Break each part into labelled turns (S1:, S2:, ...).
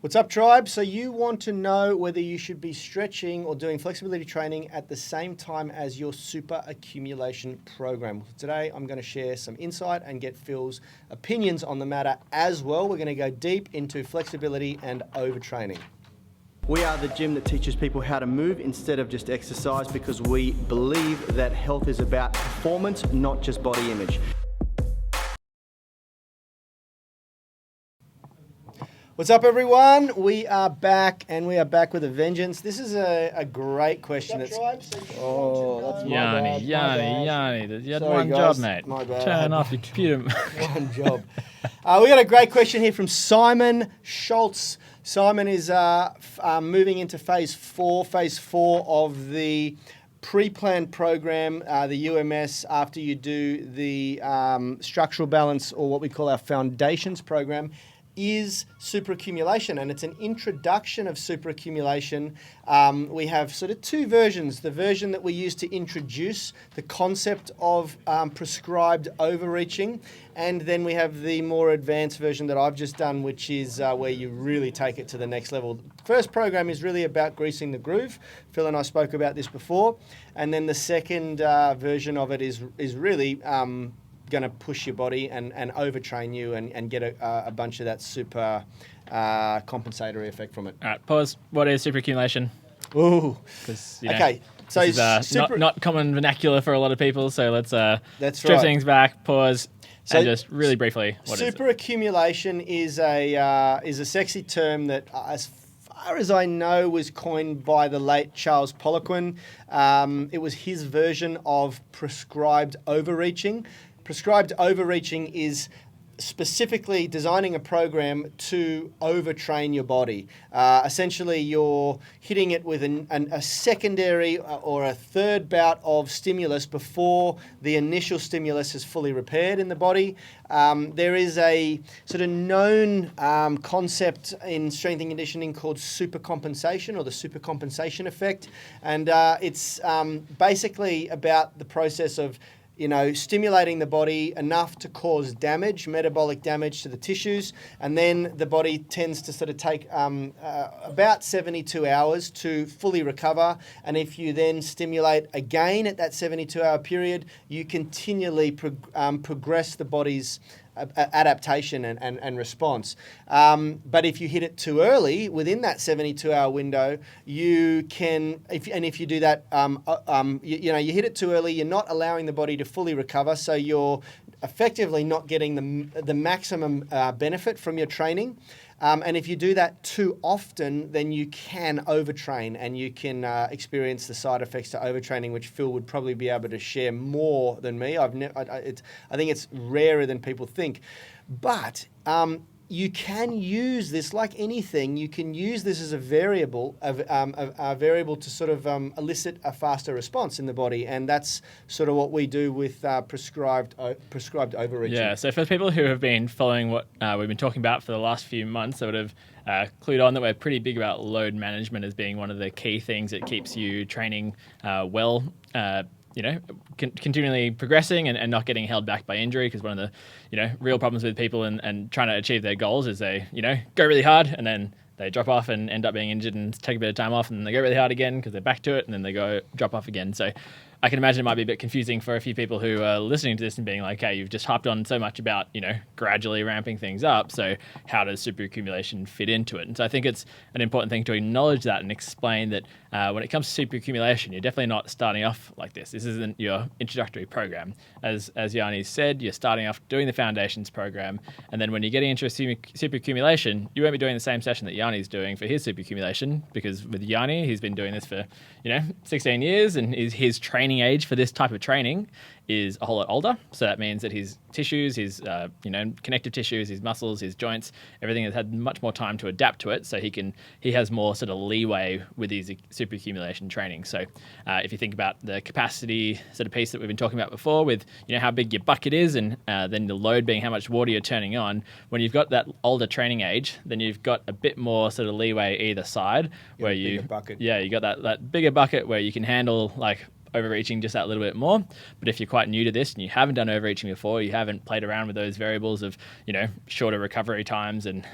S1: What's up, tribe? So you want to know whether you should be stretching or doing flexibility training at the same time as your super accumulation program. Today, I'm going to share some insight and get Phil's opinions on the matter as well. We're going to go deep into flexibility and overtraining. We are the gym that teaches people how to move instead of just exercise, because we believe that health is about performance, not just body image. What's up, everyone? We are back, and we are back with a vengeance. This is a great question. That's
S2: Yani. You had one job, mate.
S1: My bad.
S2: Turn off your computer.
S1: One job. We got a great question here from Simon Schultz. Simon is moving into phase four of the pre-planned program, the UMS, after you do the structural balance, or what we call our foundations program, is superaccumulation, and it's an introduction of superaccumulation. We have sort of two versions. The version that we use to introduce the concept of prescribed overreaching, and then we have the more advanced version that I've just done, which is where you really take it to the next level. The first program is really about greasing the groove. Phil and I spoke about this before. And then the second version of it is really going to push your body and overtrain you and get a bunch of that super compensatory effect from it.
S2: All right, pause. What is superaccumulation?
S1: Ooh.
S2: Okay, so this is not common vernacular for a lot of people, so let's strip things back, pause, and just really briefly, what is it?
S1: Superaccumulation is a sexy term that, as far as I know, was coined by the late Charles Poliquin. It was his version of prescribed overreaching. Prescribed overreaching is specifically designing a program to overtrain your body. Essentially, you're hitting it with a secondary or a third bout of stimulus before the initial stimulus is fully repaired in the body. There is a sort of known concept in strength and conditioning called supercompensation, or the supercompensation effect. And it's basically about the process of stimulating the body enough to cause damage, metabolic damage to the tissues, and then the body tends to sort of take about 72 hours to fully recover. And if you then stimulate again at that 72-hour period, you continually progress the body's adaptation and response. But if you hit it too early within that 72-hour window, you can, if you do that, you hit it too early, you're not allowing the body to fully recover, so you're effectively not getting the maximum benefit from your training. And if you do that too often, then you can overtrain, and you can experience the side effects to overtraining, which Phil would probably be able to share more than me. I think it's rarer than people think. But you can use this, like anything, you can use this as a variable to sort of elicit a faster response in the body, and that's sort of what we do with prescribed overreaching.
S2: Yeah, so for people who have been following what we've been talking about for the last few months, they would have clued on that we're pretty big about load management as being one of the key things that keeps you training well, continually progressing and not getting held back by injury, because one of the, real problems with people and trying to achieve their goals is they, go really hard and then they drop off and end up being injured and take a bit of time off, and then they go really hard again because they're back to it, and then they drop off again. So I can imagine it might be a bit confusing for a few people who are listening to this and being like, hey, you've just hopped on so much about, gradually ramping things up. So how does superaccumulation fit into it? And so I think it's an important thing to acknowledge that and explain that when it comes to superaccumulation, you're definitely not starting off like this. This isn't your introductory program. As Yani said, you're starting off doing the foundations program. And then when you're getting into a superaccumulation, you won't be doing the same session that Yani's doing for his superaccumulation, because with Yani, he's been doing this for, 16 years, and his training age for this type of training is a whole lot older. So that means that his tissues, his connective tissues, his muscles, his joints, everything has had much more time to adapt to it. So he has more sort of leeway with his superaccumulation training. So if you think about the capacity sort of piece that we've been talking about before, with how big your bucket is, and then the load being how much water you're turning on, when you've got that older training age, then you've got a bit more sort of leeway either side, where you got that bigger bucket where you can handle like overreaching just that little bit more. But if you're quite new to this and you haven't done overreaching before, you haven't played around with those variables of, shorter recovery times and,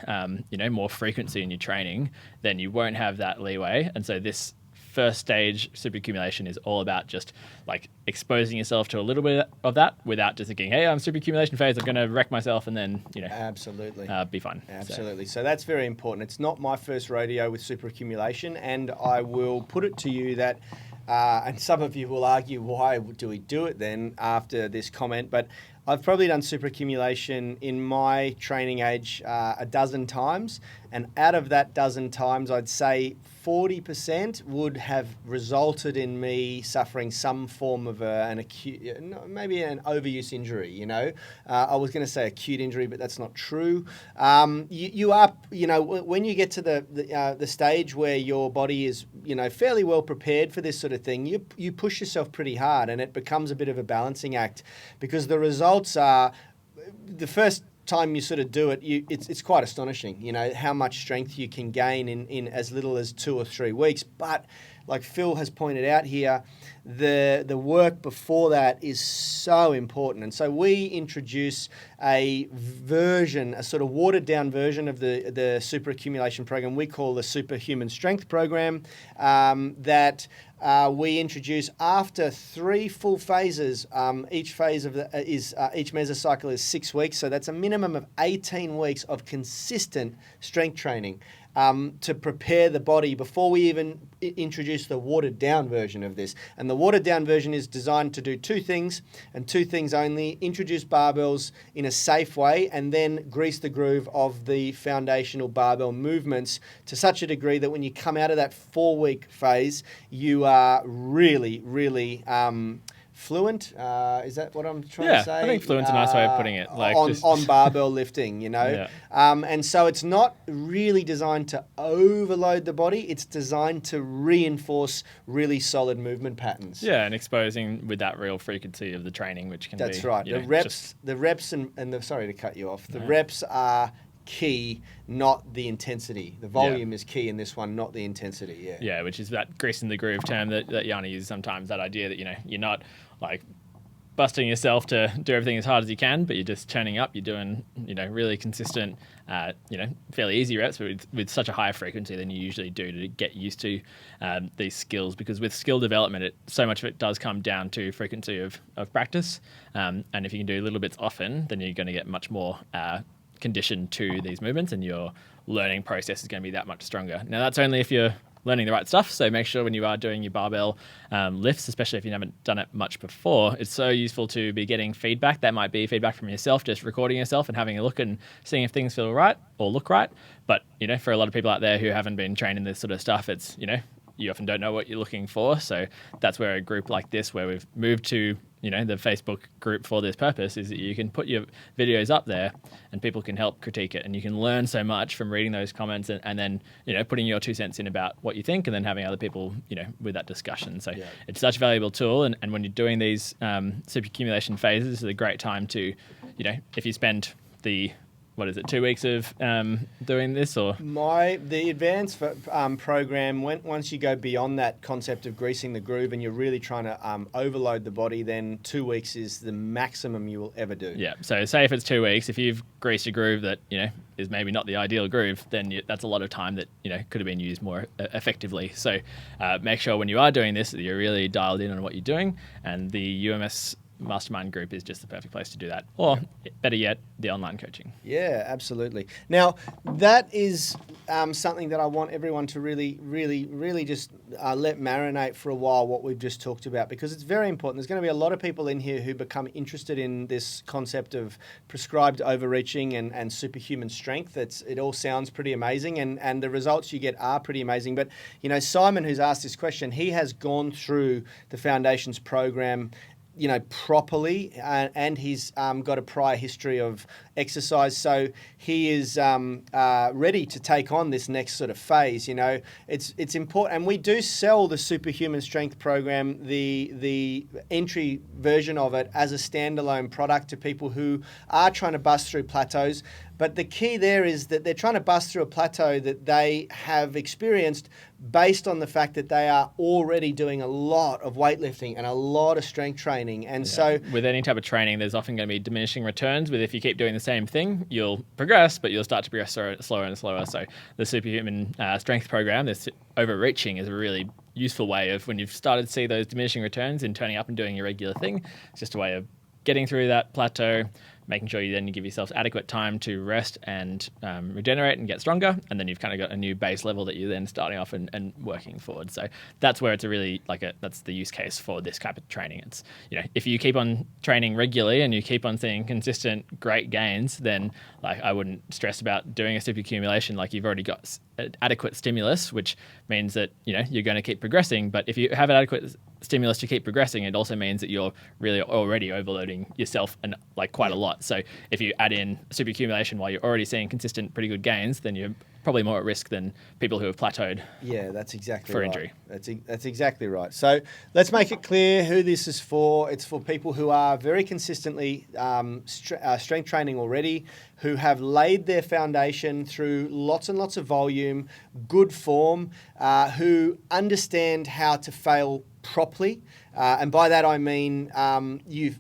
S2: more frequency in your training, then you won't have that leeway. And so this first stage super-accumulation is all about just like exposing yourself to a little bit of that without just thinking, hey, I'm super-accumulation phase, I'm going to wreck myself and then,
S1: absolutely
S2: be fine.
S1: Absolutely. So that's very important. It's not my first rodeo with super-accumulation, and I will put it to you that and some of you will argue, why do we do it then after this comment? But I've probably done super-accumulation in my training age a dozen times. And out of that dozen times, I'd say 40% would have resulted in me suffering some form of an acute, maybe an overuse injury, I was going to say acute injury, but that's not true. You are, when you get to the stage where your body is, fairly well prepared for this sort of thing, you push yourself pretty hard, and it becomes a bit of a balancing act, because the results are, the first time you sort of do it, it's quite astonishing, how much strength you can gain in as little as 2 or 3 weeks. But like Phil has pointed out here, the work before that is so important. And so we introduce a sort of watered down version of the super accumulation program we call the Superhuman Strength program, that we introduce after 3 full phases. Each phase of each mesocycle is 6 weeks, so that's a minimum of 18 weeks of consistent strength training to prepare the body before we even introduce the watered down version of this. And the watered down version is designed to do 2 things, and 2 things only: introduce barbells in a safe way, and then grease the groove of the foundational barbell movements to such a degree that when you come out of that 4-week phase, you are really, really fluent. Is that what I'm trying to say?
S2: I think fluent's a nice way of putting it. Like
S1: on barbell lifting,
S2: Yeah.
S1: And so it's not really designed to overload the body. It's designed to reinforce really solid movement patterns.
S2: Yeah, and exposing with that real frequency of the training, which can
S1: That's
S2: be...
S1: right. The reps and the, sorry to cut you off. The reps are key, not the intensity. The volume is key in this one, not the intensity.
S2: Yeah, which is that greasing the groove term that Yani uses sometimes, that idea that, you're not like busting yourself to do everything as hard as you can, but you're just turning up, you're doing, really consistent, fairly easy reps, but with such a higher frequency than you usually do to get used to these skills. Because with skill development, so much of it does come down to frequency of practice. And if you can do little bits often, then you're going to get much more conditioned to these movements, and your learning process is going to be that much stronger. Now, that's only if you're learning the right stuff. So make sure when you are doing your barbell lifts, especially if you haven't done it much before, it's so useful to be getting feedback. That might be feedback from yourself, just recording yourself and having a look and seeing if things feel right or look right. But, for a lot of people out there who haven't been trained in this sort of stuff, it's, you often don't know what you're looking for. So that's where a group like this, where we've moved to, the Facebook group for this purpose, is that you can put your videos up there and people can help critique it. And you can learn so much from reading those comments and then, putting your 2 cents in about what you think, and then having other people, with that discussion. So it's such a valuable tool. And when you're doing these super accumulation phases, it's a great time to, if you spend the 2 weeks of doing this, or
S1: the advanced program, once you go beyond that concept of greasing the groove and you're really trying to overload the body, then 2 weeks is the maximum you will ever do.
S2: Yeah. So say if it's 2 weeks, if you've greased a groove that is maybe not the ideal groove, then that's a lot of time that could have been used more effectively. So make sure when you are doing this that you're really dialed in on what you're doing, and the UMS Mastermind group is just the perfect place to do that. Or better yet, the online coaching.
S1: Yeah, absolutely. Now, that is something that I want everyone to really, really, really just let marinate for a while, what we've just talked about, because it's very important. There's going to be a lot of people in here who become interested in this concept of prescribed overreaching and superhuman strength. It all sounds pretty amazing, and the results you get are pretty amazing. But, Simon, who's asked this question, he has gone through the Foundations program properly, and he's got a prior history of exercise, so he is ready to take on this next sort of phase. It's important, and we do sell the Superhuman Strength program, the entry version of it, as a standalone product to people who are trying to bust through plateaus. But the key there is that they're trying to bust through a plateau that they have experienced based on the fact that they are already doing a lot of weightlifting and a lot of strength training. And so
S2: with any type of training, there's often going to be diminishing returns. With if you keep doing the same thing, you'll progress, but you'll start to progress slower and slower. So the superhuman strength program, this overreaching, is a really useful way of, when you've started to see those diminishing returns in turning up and doing your regular thing, it's just a way of getting through that plateau, making sure you then give yourself adequate time to rest and regenerate and get stronger, and then you've kind of got a new base level that you're then starting off and working forward. So that's where it's a really that's the use case for this type of training. It's, if you keep on training regularly and you keep on seeing consistent great gains, then I wouldn't stress about doing a super-accumulation. You've already got adequate stimulus, which means that you're going to keep progressing. But if you have an adequate stimulus to keep progressing, it also means that you're really already overloading yourself and quite a lot. So if you add in super accumulation while you're already seeing consistent, pretty good gains, then you're probably more at risk than people who have plateaued.
S1: Yeah, that's exactly
S2: for
S1: right.
S2: Injury.
S1: That's exactly right. So let's make it clear who this is for. It's for people who are very consistently strength training already, who have laid their foundation through lots and lots of volume, good form, who understand how to fail properly. And by that I mean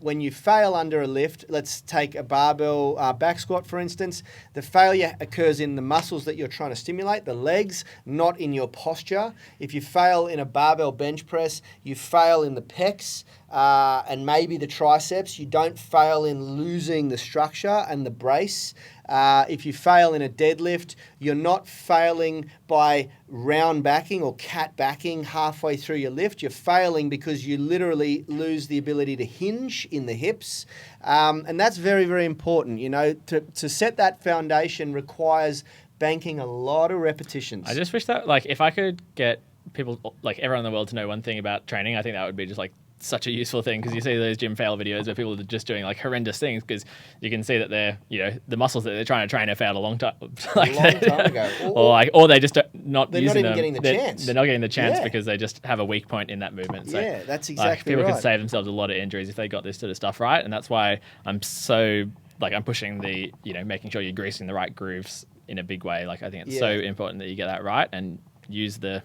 S1: when you fail under a lift, let's take a barbell back squat for instance, the failure occurs in the muscles that you're trying to stimulate, the legs, not in your posture. If you fail in a barbell bench press, you fail in the pecs and maybe the triceps. You don't fail in losing the structure and the brace. If you fail in a deadlift, you're not failing by round backing or cat backing halfway through your lift. You're failing because you literally lose the ability to hinge in the hips. And that's very, very important. To set that foundation requires banking a lot of repetitions.
S2: I just wish that, if I could get people, everyone in the world to know one thing about training, I think that would be just such a useful thing, because you see those gym fail videos where people are just doing horrendous things, because you can see that they're the muscles that they're trying to train have failed a long time
S1: ago,
S2: or they just not
S1: they're
S2: using
S1: not even
S2: them.
S1: getting the chance.
S2: They're not getting the chance
S1: Yeah.
S2: because they just have a weak point in that movement. So
S1: yeah, that's exactly
S2: people
S1: right.
S2: could save themselves a lot of injuries if they got this sort of stuff right, and that's why I'm so I'm pushing the making sure you're greasing the right grooves in a big way. I think it's so important that you get that right, and use the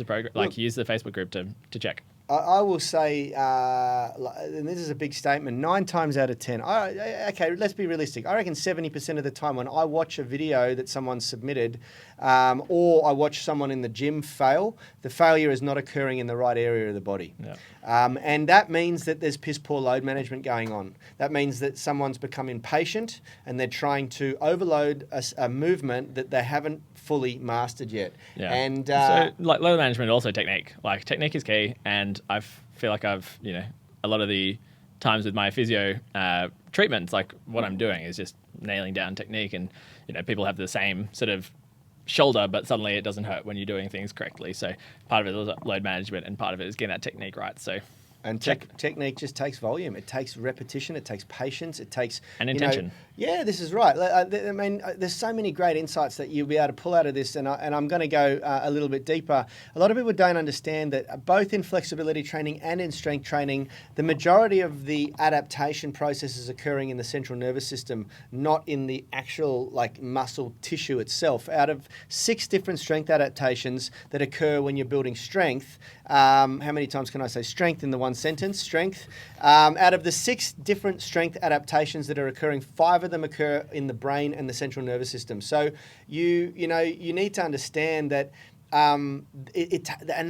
S2: program, use the Facebook group to check.
S1: I will say, and this is a big statement, 9 times out of 10, okay, let's be realistic. I reckon 70% of the time when I watch a video that someone submitted or I watch someone in the gym fail, the failure is not occurring in the right area of the body.
S2: Yeah.
S1: And that means that there's piss poor load management going on. That means that someone's become impatient and they're trying to overload a movement that they haven't fully mastered yet.
S2: Yeah.
S1: And
S2: so load management, also technique. Technique is key, and I feel like I've a lot of the times with my physio treatments, what I'm doing is just nailing down technique, and people have the same sort of shoulder, but suddenly it doesn't hurt when you're doing things correctly. So part of it is load management, and part of it is getting that technique right. So
S1: And technique just takes volume. It takes repetition. It takes patience. It takes
S2: and intention.
S1: This is right. I mean, there's so many great insights that you'll be able to pull out of this, and I'm going to go a little bit deeper. A lot of people don't understand that both in flexibility training and in strength training, the majority of the adaptation process is occurring in the central nervous system, not in the actual muscle tissue itself. Out of 6 different strength adaptations that occur when you're building strength, how many times can I say strength in the one sentence? Strength. Out of the 6 different strength adaptations that are occurring, 5 of them occur in the brain and the central nervous system. So you need to understand that and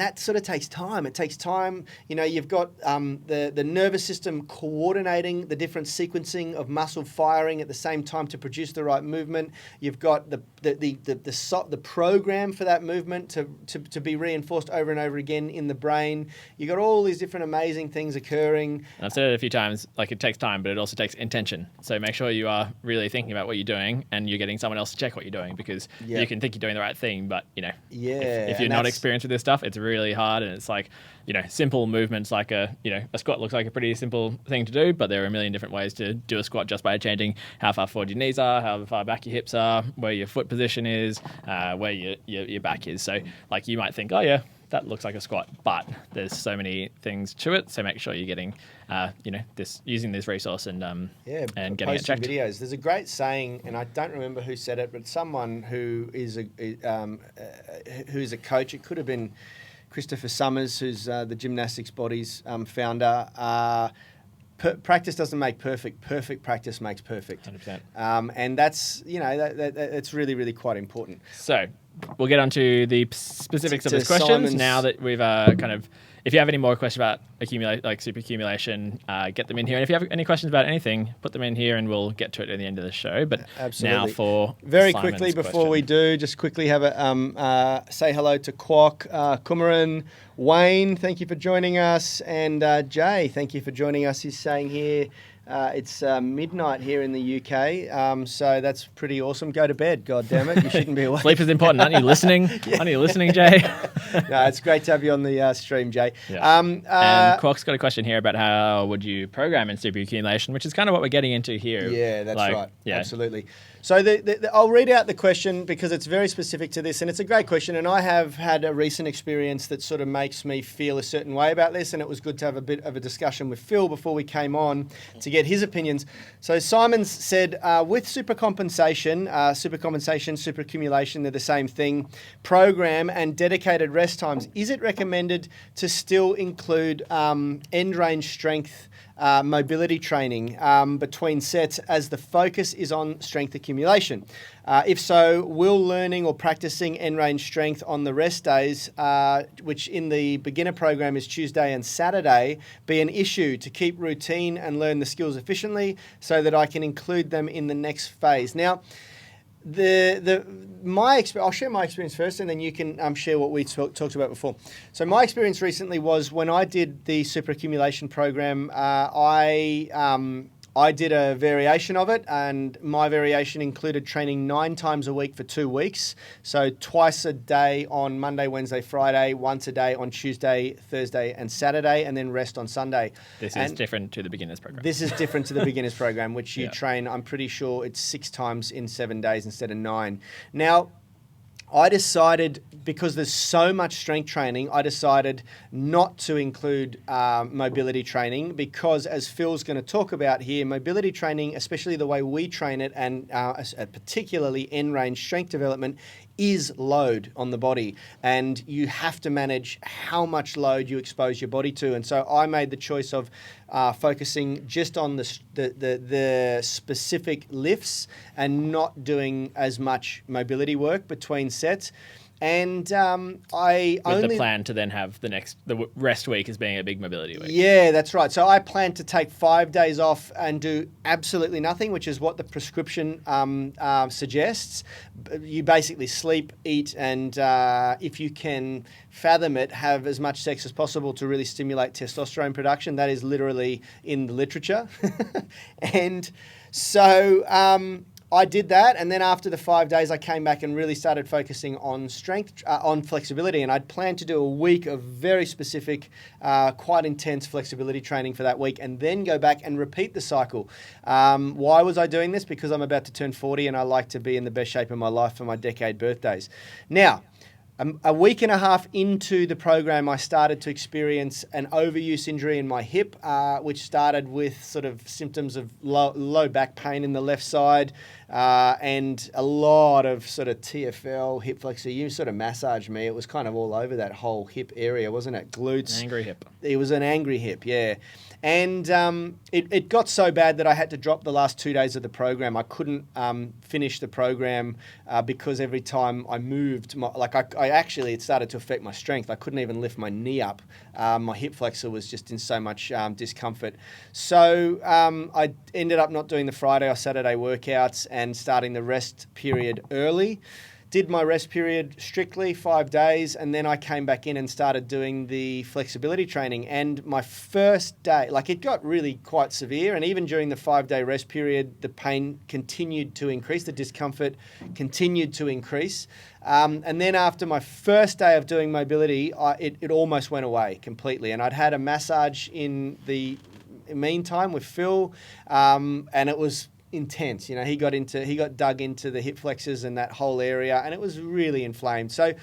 S1: that sort of takes time. It takes time. You've got the nervous system coordinating the different sequencing of muscle firing at the same time to produce the right movement. You've got the program for that movement to be reinforced over and over again in the brain. You've got all these different amazing things occurring.
S2: And I've said it a few times, it takes time, but it also takes intention. So make sure you are really thinking about what you're doing, and you're getting someone else to check what you're doing, because you can think you're doing the right thing, but if you're not experienced with this stuff, it's really hard. And it's simple movements a squat looks like a pretty simple thing to do, but there are a million different ways to do a squat just by changing how far forward your knees are, how far back your hips are, where your foot position is, where your back is. So you might think, that looks like a squat, but there's so many things to it. So make sure you're getting, using this resource and getting it
S1: posting
S2: checked.
S1: videos. There's a great saying, and I don't remember who said it, but someone who's a coach. It could have been Christopher Summers, who's the Gymnastics Bodies founder. Practice doesn't make perfect. Perfect practice makes perfect.
S2: 100%.
S1: And that's, that's really, really quite important.
S2: So we'll get on to the specifics of
S1: To
S2: his questions
S1: Simon's-
S2: now that we've if you have any more questions about super accumulation, get them in here. And if you have any questions about anything, put them in here and we'll get to it at the end of the show. But
S1: Absolutely.
S2: now for
S1: Very
S2: Simon's
S1: quickly before
S2: question.
S1: we do, just quickly have a say hello to Kwok, Kumaran, Wayne, thank you for joining us, and Jay, thank you for joining us. He's saying here it's midnight here in the UK, so that's pretty awesome. Go to bed, God damn it, you shouldn't be awake.
S2: Sleep is important. Aren't you listening? Aren't you listening, Jay?
S1: No, it's great to have you on the stream, Jay.
S2: Yeah. And Quark's got a question here about how would you program in super accumulation, which is kind of what we're getting into here.
S1: Yeah, that's right.
S2: Yeah.
S1: Absolutely. So I'll read out the question because it's very specific to this, and it's a great question. And I have had a recent experience that sort of makes me feel a certain way about this, and it was good to have a bit of a discussion with Phil before we came on to get his opinions. So Simon's said, with supercompensation, superaccumulation, they're the same thing, program and dedicated rest times, is it recommended to still include end range strength mobility training between sets as the focus is on strength accumulation? If so, will learning or practicing end range strength on the rest days, which in the beginner program is Tuesday and Saturday, be an issue to keep routine and learn the skills efficiently so that I can include them in the next phase? Now, I'll share my experience first, and then you can share what we talked about before. So my experience recently was when I did the superaccumulation program. I did a variation of it, and my variation included training 9 times a week for 2 weeks. So twice a day on Monday, Wednesday, Friday, once a day on Tuesday, Thursday, and Saturday, and then rest on Sunday.
S2: This is different to the beginners program.
S1: This is different to the beginners program, which you train, I'm pretty sure it's 6 times in 7 days instead of 9. Now, I decided, because there's so much strength training, I decided not to include mobility training because, as Phil's going to talk about here, mobility training, especially the way we train it, and particularly end-range strength development, is load on the body, and you have to manage how much load you expose your body to. And so I made the choice of focusing just on the specific lifts and not doing as much mobility work between sets. And
S2: With the plan to then have the rest week as being a big mobility week.
S1: Yeah, that's right. So I plan to take 5 days off and do absolutely nothing, which is what the prescription suggests. You basically sleep, eat, and if you can fathom it, have as much sex as possible to really stimulate testosterone production. That is literally in the literature. And so I did that, and then after the 5 days, I came back and really started focusing on strength, on flexibility, and I'd planned to do a week of very specific, quite intense flexibility training for that week, and then go back and repeat the cycle. Why was I doing this? Because I'm about to turn 40, and I like to be in the best shape of my life for my decade birthdays. Now, a week and a half into the program, I started to experience an overuse injury in my hip, which started with sort of symptoms of low back pain in the left side and a lot of sort of TFL, hip flexor. You sort of massaged me. It was kind of all over that whole hip area, wasn't it? Glutes.
S2: An angry hip.
S1: It was an angry hip, yeah. And it got so bad that I had to drop the last 2 days of the program. I couldn't finish the program because every time I moved, it started to affect my strength. I couldn't even lift my knee up. My hip flexor was just in so much discomfort. So I ended up not doing the Friday or Saturday workouts and starting the rest period early. Did my rest period strictly 5 days, and then I came back in and started doing the flexibility training. And my first day, it got really quite severe, and even during the 5-day rest period, the pain continued to increase, the discomfort continued to increase. And then after my first day of doing mobility, it almost went away completely. And I'd had a massage in the meantime with Phil, and it was intense. He got dug into the hip flexors and that whole area, and it was really inflamed. So,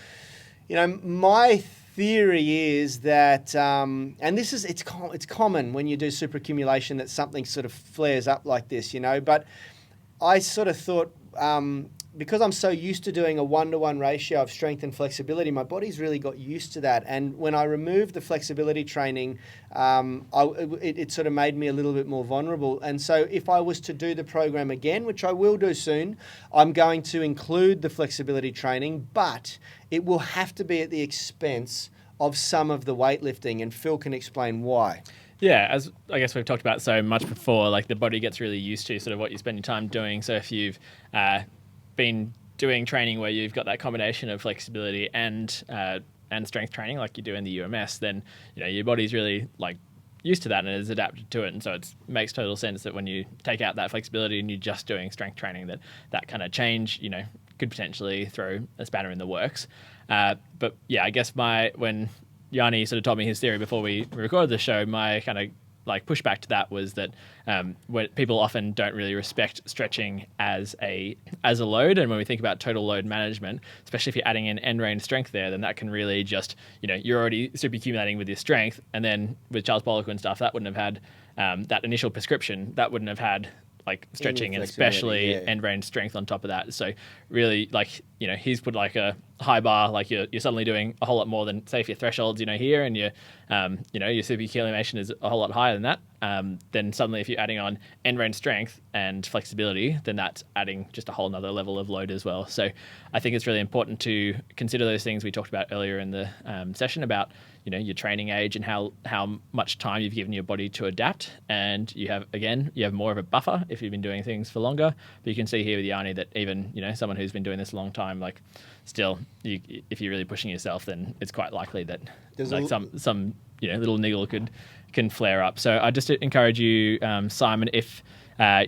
S1: my theory is that, and it's common when you do superaccumulation that something sort of flares up like this, but I sort of thought, because I'm so used to doing a 1-to-1 ratio of strength and flexibility, my body's really got used to that. And when I removed the flexibility training, it sort of made me a little bit more vulnerable. And so if I was to do the program again, which I will do soon, I'm going to include the flexibility training, but it will have to be at the expense of some of the weightlifting. And Phil can explain why.
S2: Yeah, as I guess we've talked about so much before, like the body gets really used to sort of what you spend your time doing. So if you've been doing training where you've got that combination of flexibility and strength training like you do in the UMS, then your body's really like used to that and is adapted to it, and so it makes total sense that when you take out that flexibility and you're just doing strength training, that kind of change could potentially throw a spanner in the works. But yeah, I guess when Yani sort of told me his theory before we recorded the show, my kind of like pushback to that was that when people often don't really respect stretching as a load, and when we think about total load management, especially if you're adding in end range strength there, then that can really just you're already super accumulating with your strength, and then with Charles Poliquin stuff, that wouldn't have had that initial prescription, that wouldn't have had like stretching and especially end range strength on top of that. So really, like he's put like a high bar, like you're suddenly doing a whole lot more than say if your thresholds here, and your your super-accumulation is a whole lot higher than that. Then suddenly if you're adding on end range strength and flexibility, then that's adding just a whole nother level of load as well. So I think it's really important to consider those things we talked about earlier in the session about your training age and how much time you've given your body to adapt, and you have more of a buffer if you've been doing things for longer. But you can see here with Yani that even someone who's been doing this a long time, like still if you're really pushing yourself, then it's quite likely that some little niggle can flare up. So I just encourage you, Simon, if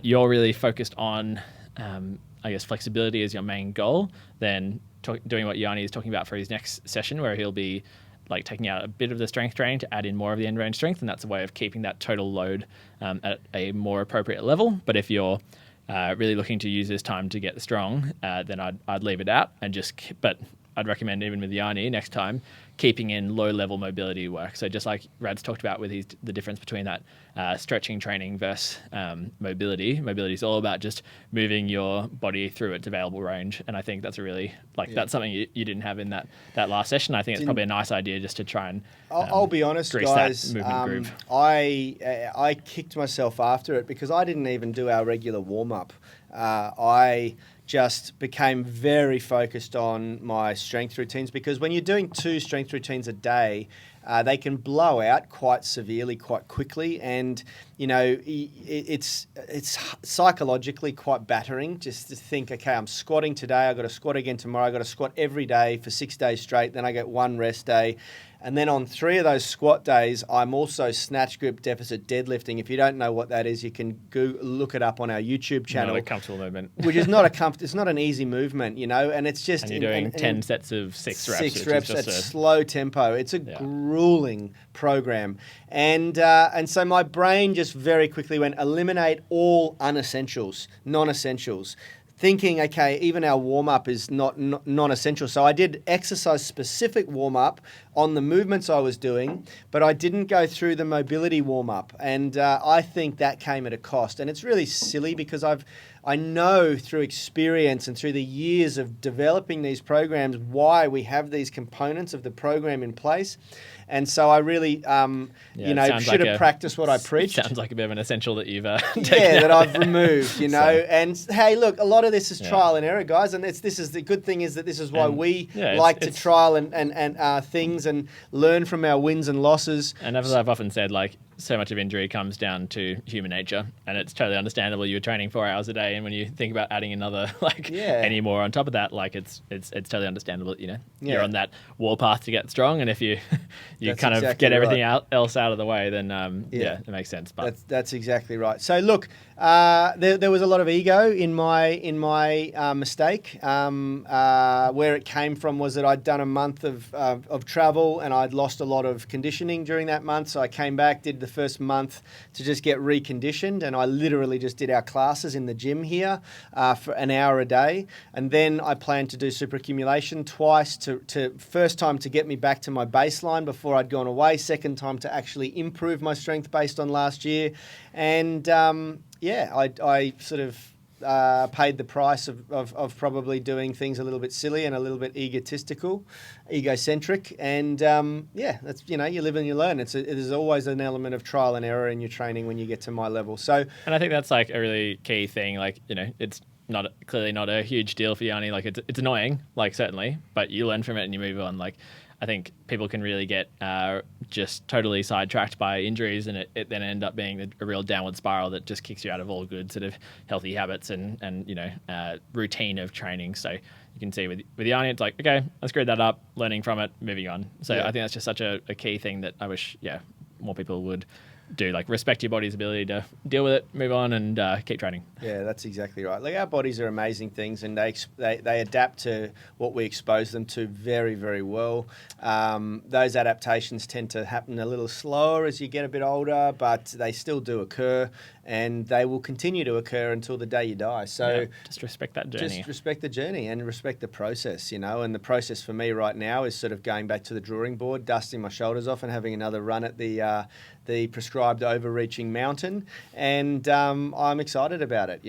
S2: you're really focused on I guess flexibility as your main goal, then doing what Yani is talking about for his next session, where he'll be like taking out a bit of the strength training to add in more of the end range strength, and that's a way of keeping that total load at a more appropriate level. But if you're really looking to use this time to get strong, then I'd leave it out but I'd recommend, even with Yani next time, keeping in low-level mobility work. So just like Rad's talked about with the difference between that stretching training versus mobility. Mobility is all about just moving your body through its available range, and I think that's that's something you didn't have in that last session. I think it's probably a nice idea just to try and
S1: I'll be honest, guys.
S2: That movement groove.
S1: I kicked myself after it because I didn't even do our regular warm-up. I just became very focused on my strength routines, because when you're doing 2 strength routines a day, they can blow out quite severely, quite quickly, and it's psychologically quite battering just to think, okay, I'm squatting today, I've got to squat again tomorrow, I've got to squat every day for 6 days straight, then I get 1 rest day. And then on 3 of those squat days, I'm also snatch grip deficit deadlifting. If you don't know what that is, you can look it up on our YouTube channel.
S2: Not a comfortable movement.
S1: Which is it's not an easy movement, and it's just...
S2: And you're doing 10 sets of 6 reps.
S1: 6 reps at slow tempo. It's a grueling program. And so my brain just very quickly went, eliminate all unessentials, non-essentials. Thinking, okay, even our warm-up is not non-essential. So I did exercise-specific warm-up on the movements I was doing, but I didn't go through the mobility warm-up. And I think that came at a cost. And it's really silly because I know through experience and through the years of developing these programs why we have these components of the program in place. And so I really, should have practiced what I preached.
S2: Sounds like a bit of an essential that you've taken
S1: that I've removed, And hey, look, a lot of this is trial and error, guys. And this is the good thing is that this is why we like to trial and things and learn from our wins and losses.
S2: And as I've often said, like, so much of injury comes down to human nature, and it's totally understandable. You're training 4 hours a day, and when you think about adding another any more on top of that, like it's totally understandable. You're on that warpath to get strong, and if you kind of get everything else out of the way, then it makes sense. But
S1: that's exactly right. So look, There was a lot of ego in my mistake. Where it came from was that I'd done a month of travel and I'd lost a lot of conditioning during that month. So I came back, did the first month to just get reconditioned, and I literally just did our classes in the gym here for an hour a day. And then I planned to do super-accumulation twice. To first time to get me back to my baseline before I'd gone away. Second time to actually improve my strength based on last year, and I sort of paid the price of probably doing things a little bit silly and a little bit egocentric, and that's, you live and you learn. There's always an element of trial and error in your training when you get to my level. So,
S2: and I think that's like a really key thing. Like, it's clearly not a huge deal for Yani. Like, it's annoying, like, certainly, but you learn from it and you move on. Like, I think people can really get just totally sidetracked by injuries, and it then end up being a real downward spiral that just kicks you out of all good sort of healthy habits and routine of training. So you can see with Yani, it's like, okay, I screwed that up, learning from it, moving on. So I think that's just such a key thing that I wish more people would do. Like, respect your body's ability to deal with it, move on, and keep training.
S1: Yeah, that's exactly right. Like, our bodies are amazing things, and they adapt to what we expose them to very, very well. Those adaptations tend to happen a little slower as you get a bit older, but they still do occur, and they will continue to occur until the day you die. So
S2: just respect that journey.
S1: Just respect the journey and respect the process, and the process for me right now is sort of going back to the drawing board, dusting my shoulders off and having another run at the prescribed overreaching mountain, and I'm excited about it.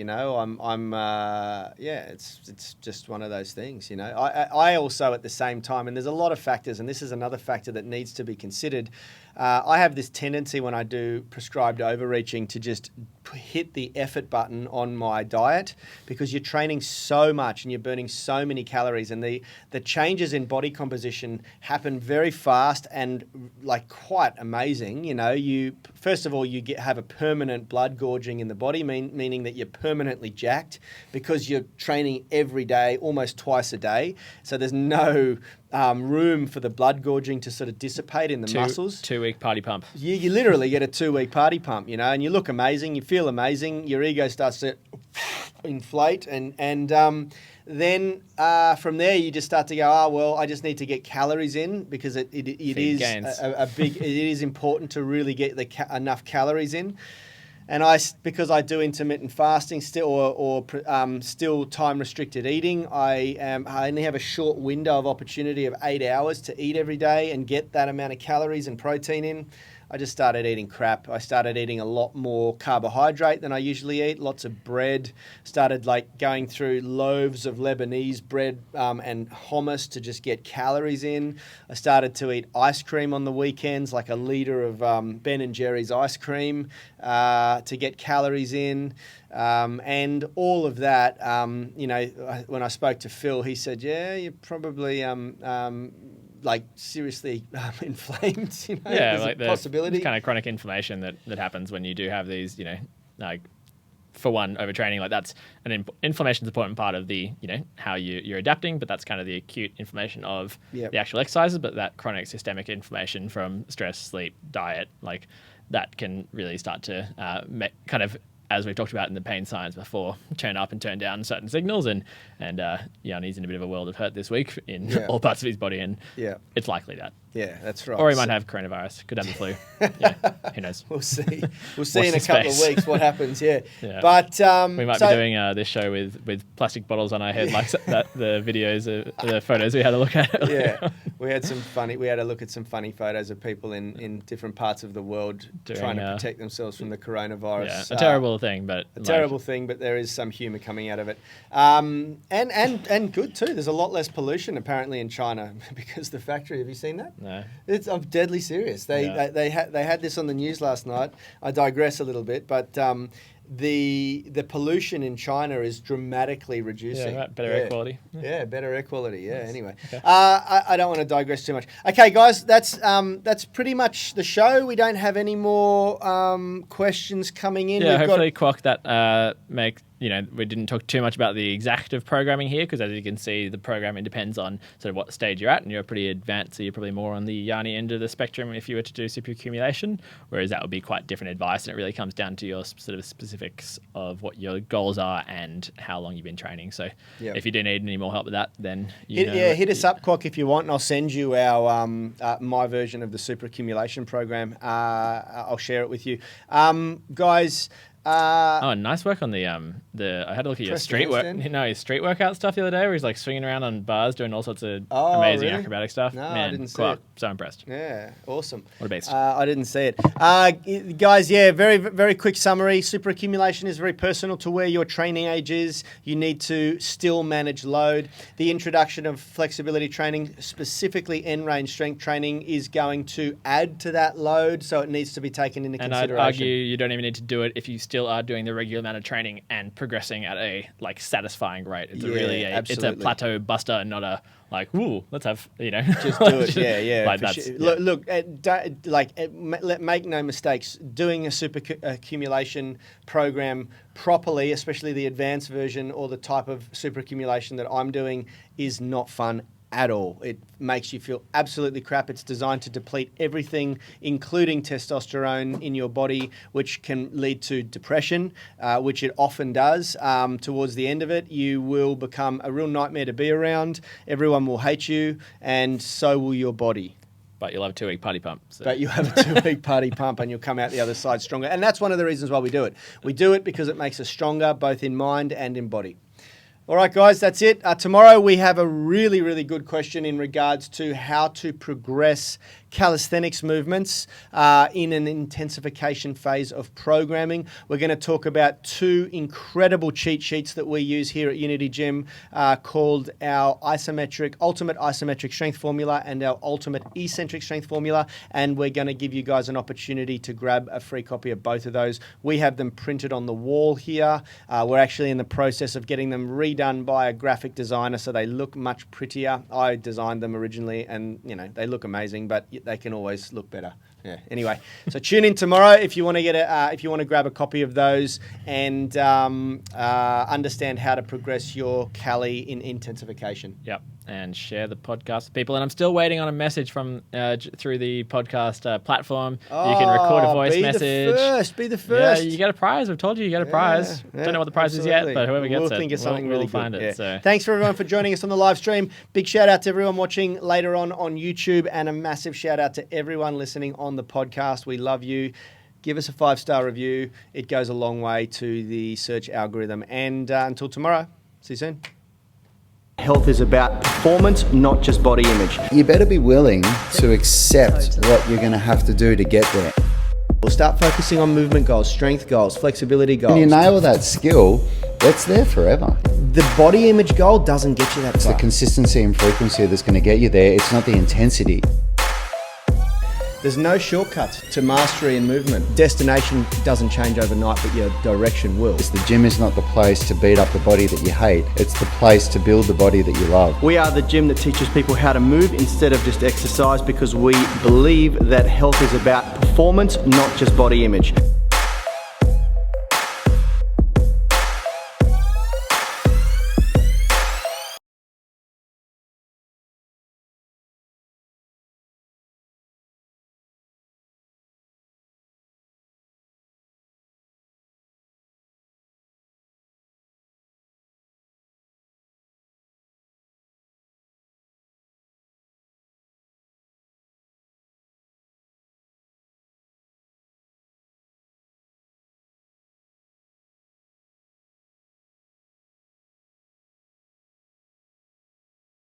S1: It's just one of those things. I also, at the same time, and there's a lot of factors, and this is another factor that needs to be considered. I have this tendency when I do prescribed overreaching to just hit the effort button on my diet, because you're training so much and you're burning so many calories, and the changes in body composition happen very fast and like quite amazing. You first of all have a permanent blood gorging in the body, meaning that you're permanently jacked because you're training every day, almost twice a day. So there's no room for the blood gorging to sort of dissipate in the muscles.
S2: 2-week party pump.
S1: You literally get a 2-week party pump, and you look amazing, you feel amazing, your ego starts to inflate, and then from there you just start to go, I just need to get calories in, because it is important to really get enough calories in. And because I do intermittent fasting still, or still time restricted eating, I only have a short window of opportunity of 8 hours to eat every day and get that amount of calories and protein in. I just started eating crap. I started eating a lot more carbohydrate than I usually eat, lots of bread, started like going through loaves of Lebanese bread and hummus to just get calories in. I started to eat ice cream on the weekends, like a litre of Ben & Jerry's ice cream to get calories in. And all of that, when I spoke to Phil, he said, yeah, you're probably like seriously inflamed,
S2: like the
S1: possibility.
S2: Kind of chronic inflammation that happens when you do have these, like, for one, overtraining. Like, that's inflammation is an important part of the, how you're adapting, but that's kind of the acute inflammation of the actual exercises. But that chronic systemic inflammation from stress, sleep, diet, like, that can really start to kind of, as we've talked about in the pain science before, turn up and turn down certain signals, and Yani's in a bit of a world of hurt this week in all parts of his body, and it's likely that.
S1: Yeah, that's right.
S2: Or he might have coronavirus, could have the flu. Who knows?
S1: We'll see. We'll see in a couple of weeks what happens. Yeah. But
S2: we might be doing this show with plastic bottles on our head, like that. The videos, the photos we had a look at.
S1: Yeah, we had a look at some funny photos of people in different parts of the world trying to protect themselves from the coronavirus.
S2: Yeah, a terrible thing, but
S1: terrible thing, but there is some humour coming out of it, and good too. There's a lot less pollution apparently in China because the factory. Have you seen that?
S2: No.
S1: I'm deadly serious. They had this on the news last night. I digress a little bit, but the pollution in China is dramatically reducing.
S2: Yeah, right. Better air quality.
S1: Yeah, better air quality. Yeah. Nice. Anyway,
S2: okay.
S1: I don't want to digress too much. Okay, guys, that's pretty much the show. We don't have any more questions coming in.
S2: Yeah, hopefully, Kwok, that we didn't talk too much about the exact of programming here, because as you can see, the programming depends on sort of what stage you're at, and you're pretty advanced, so you're probably more on the Yani end of the spectrum if you were to do super-accumulation, whereas that would be quite different advice, and it really comes down to your sort of specifics of what your goals are and how long you've been training. So if you do need any more help with that, then
S1: hit us up, Quack, if you want, and I'll send you our my version of the super-accumulation program. I'll share it with you. Guys...
S2: nice work on the I had a look at your street workout stuff the other day, where he's like swinging around on bars doing all sorts of amazing acrobatic stuff.
S1: No,
S2: Man,
S1: I didn't see it.
S2: So impressed.
S1: Yeah, awesome.
S2: What a beast.
S1: I didn't see it. Guys, very, very quick summary. Super-accumulation is very personal to where your training age is. You need to still manage load. The introduction of flexibility training, specifically end range strength training, is going to add to that load, so it needs to be taken into consideration.
S2: And I'd argue you don't even need to do it if you still are doing the regular amount of training and progressing at a satisfying rate. It's it's a plateau buster, not a ooh, let's have
S1: just do it.
S2: Like that's,
S1: sure. Look, make no mistakes. Doing a super accumulation program properly, especially the advanced version or the type of super accumulation that I'm doing, is not fun at all. It makes you feel absolutely crap. It's designed to deplete everything, including testosterone in your body, which can lead to depression, which it often does. Towards the end of it, you will become a real nightmare to be around. Everyone will hate you, and so will your body.
S2: But you'll have a 2-week party pump. So.
S1: But you have a 2-week party pump, and you'll come out the other side stronger. And that's one of the reasons why we do it. We do it because it makes us stronger, both in mind and in body. All right, guys, that's it. Tomorrow we have a really, really good question in regards to how to progress calisthenics movements in an intensification phase of programming. We're going to talk about 2 incredible cheat sheets that we use here at Unity Gym called our ultimate isometric strength formula and our ultimate eccentric strength formula. And we're going to give you guys an opportunity to grab a free copy of both of those. We have them printed on the wall here. We're actually in the process of getting them redone by a graphic designer, so they look much prettier. I designed them originally, and they look amazing, but they can always look better. Yeah. Anyway, so tune in tomorrow if you want to get if you want to grab a copy of those and understand how to progress your Cali in intensification.
S2: Yep. And share the podcast with people. And I'm still waiting on a message from through the podcast platform. You can record a voice message.
S1: Be the first.
S2: Yeah, you get a prize. We've told you get a prize. Don't know what the prize is yet, but whoever gets
S1: think of something really
S2: we'll find
S1: good.
S2: it. So.
S1: Thanks for everyone for joining us on the live stream. Big shout out to everyone watching later on YouTube, and a massive shout out to everyone listening on the podcast. We love you. Give us a 5-star review. It goes a long way to the search algorithm. And until tomorrow, see you soon. Health is about performance, not just body image.
S3: You better be willing to accept what you're going to have to do to get there.
S1: We'll start focusing on movement goals, strength goals, flexibility goals.
S3: When you nail that skill, that's there forever.
S1: The body image goal doesn't get you that
S3: It's
S1: far.
S3: the consistency and frequency that's going to get you there. It's not the intensity.
S1: There's no shortcuts to mastery and movement. Destination doesn't change overnight, but your direction will.
S3: The gym is not the place to beat up the body that you hate. It's the place to build the body that you love.
S1: We are the gym that teaches people how to move instead of just exercise, because we believe that health is about performance, not just body image.